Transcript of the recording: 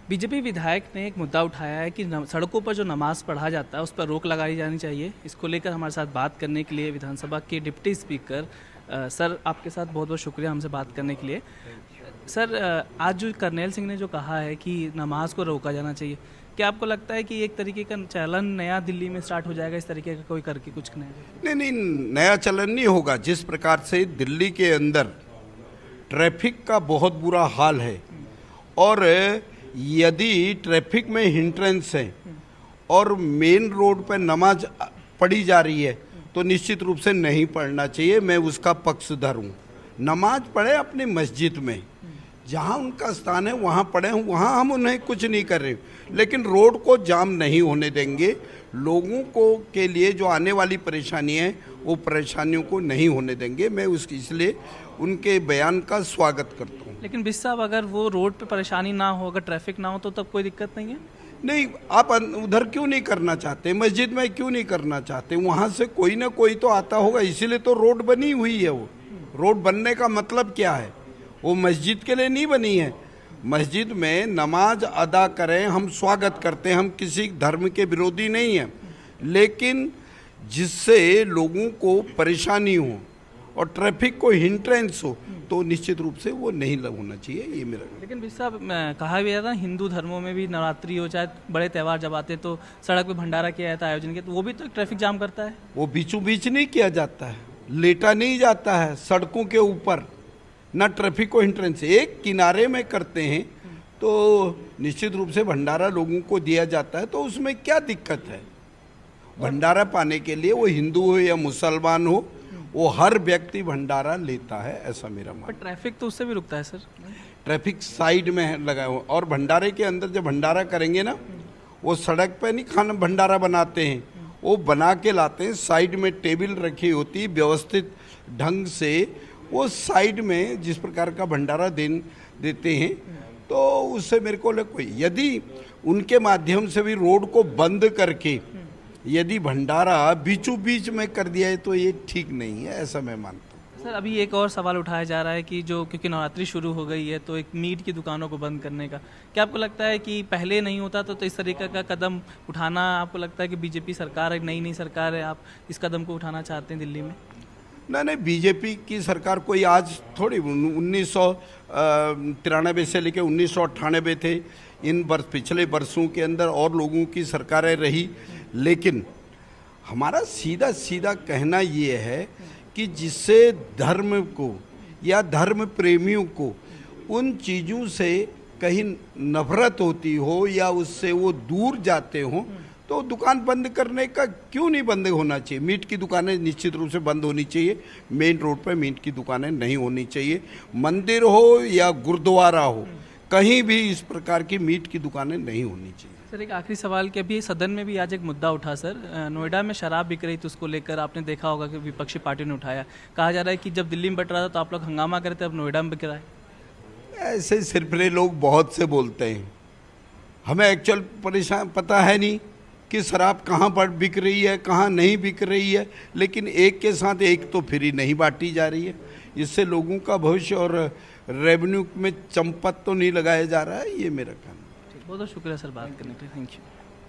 BJP विधायक ने एक मुद्दा उठाया है कि सड़कों पर जो नमाज पढ़ा जाता है उस पर रोक लगाई जानी चाहिए। इसको लेकर हमारे साथ बात करने के लिए विधानसभा के डिप्टी स्पीकर सर, आपके साथ बहुत बहुत शुक्रिया हमसे बात करने के लिए। सर, आज जो कर्नैल सिंह ने जो कहा है कि नमाज को रोका जाना चाहिए, क्या आपको लगता है कि एक तरीके का चलन नया दिल्ली में स्टार्ट हो जाएगा, इस तरीके का कोई करके कुछ नया? नहीं, नया चलन नहीं होगा। जिस प्रकार से दिल्ली के अंदर ट्रैफिक का बहुत बुरा हाल है और यदि ट्रैफिक में हिंड्रेंस है और मेन रोड पर नमाज पढ़ी जा रही है तो निश्चित रूप से नहीं पढ़ना चाहिए। मैं उसका पक्षधर हूँ। नमाज पढ़े अपनी मस्जिद में, जहाँ उनका स्थान है वहाँ पढ़े हूँ, वहाँ हम उन्हें कुछ नहीं कर रहे, लेकिन रोड को जाम नहीं होने देंगे। लोगों को के लिए जो आने वाली परेशानी है वो परेशानियों को नहीं होने देंगे। मैं उसकी इसलिए उनके बयान का स्वागत करता हूँ। लेकिन बिस साहब, अगर वो रोड पे परेशानी ना हो, अगर ट्रैफिक ना हो तो तब कोई दिक्कत नहीं है? नहीं, आप उधर क्यों नहीं करना चाहते? मस्जिद में क्यों नहीं करना चाहते? वहाँ से कोई ना कोई तो आता होगा, इसीलिए तो रोड बनी हुई है। वो रोड बनने का मतलब क्या है? वो मस्जिद के लिए नहीं बनी है। मस्जिद में नमाज अदा करें, हम स्वागत करते हैं, हम किसी धर्म के विरोधी नहीं हैं, लेकिन जिससे लोगों को परेशानी हो और ट्रैफिक को हिंड्रेंस हो तो निश्चित रूप से वो नहीं होना चाहिए। ये मेरा। लेकिन बिस साहब, कहा गया था हिंदू धर्मों में भी नवरात्रि हो चाहे बड़े त्यौहार जब आते हैं तो सड़क पे भंडारा किया जाता है, आयोजन किया, तो वो भी तो ट्रैफिक जाम करता है। वो बीचों बीच नहीं किया जाता है, लेटा नहीं जाता है सड़कों के ऊपर, ना ट्रैफिक को हिंड्रेंस, एक किनारे में करते हैं तो निश्चित रूप से भंडारा लोगों को दिया जाता है, तो उसमें क्या दिक्कत है? भंडारा पाने के लिए वो हिंदू हो या मुसलमान हो, वो हर व्यक्ति भंडारा लेता है, ऐसा मेरा मानना। पर ट्रैफिक तो उससे भी रुकता है सर। ट्रैफिक साइड में लगा हुआ, और भंडारे के अंदर जब भंडारा करेंगे ना, वो सड़क पे नहीं खाना भंडारा बनाते हैं, वो बना के लाते हैं। साइड में टेबल रखी होती व्यवस्थित ढंग से, वो साइड में जिस प्रकार का भंडारा देते हैं, तो उससे मेरे को कोई, यदि उनके माध्यम से भी रोड को बंद करके यदि भंडारा बीचों बीच में कर दिया है तो ये ठीक नहीं है, ऐसा मैं मानता हूँ। सर, अभी एक और सवाल उठाया जा रहा है कि जो क्योंकि नवरात्रि शुरू हो गई है तो एक मीट की दुकानों को बंद करने का, क्या आपको लगता है कि पहले नहीं होता तो इस तरीके का कदम उठाना, आपको लगता है कि बीजेपी सरकार, एक नई सरकार है, आप इस कदम को उठाना चाहते हैं दिल्ली में? नहीं, बीजेपी की सरकार कोई आज थोड़ी, 1993 से लेकर 1998 थे, इन पिछले वर्षों के अंदर और लोगों की सरकारें रही, लेकिन हमारा सीधा सीधा कहना ये है कि जिससे धर्म को या धर्म प्रेमियों को उन चीज़ों से कहीं नफरत होती हो या उससे वो दूर जाते हों, तो दुकान बंद करने का क्यों नहीं बंद होना चाहिए? मीट की दुकानें निश्चित रूप से बंद होनी चाहिए। मेन रोड पर मीट की दुकानें नहीं होनी चाहिए। मंदिर हो या गुरुद्वारा हो, कहीं भी इस प्रकार की मीट की दुकानें नहीं होनी चाहिए। सर, एक आखिरी सवाल कि अभी सदन में भी आज एक मुद्दा उठा सर, नोएडा में शराब बिक रही थी, उसको लेकर आपने देखा होगा कि विपक्षी पार्टी ने उठाया। कहा जा रहा है कि जब दिल्ली में बट रहा था तो आप लोग हंगामा करते, अब नोएडा में बिक रहा है। ऐसे सिरफिरे लोग बहुत से बोलते हैं, हमें एक्चुअल परेशान पता है नहीं कि शराब कहाँ पर बिक रही है, कहाँ नहीं बिक रही है, लेकिन एक के साथ एक तो फ्री नहीं बांटी जा रही है। इससे लोगों का भविष्य और रेवेन्यू में चंपत तो नहीं लगाया जा रहा है, ये मेरा कहना है। बहुत बहुत शुक्रिया सर बात करने के लिए, थैंक यू।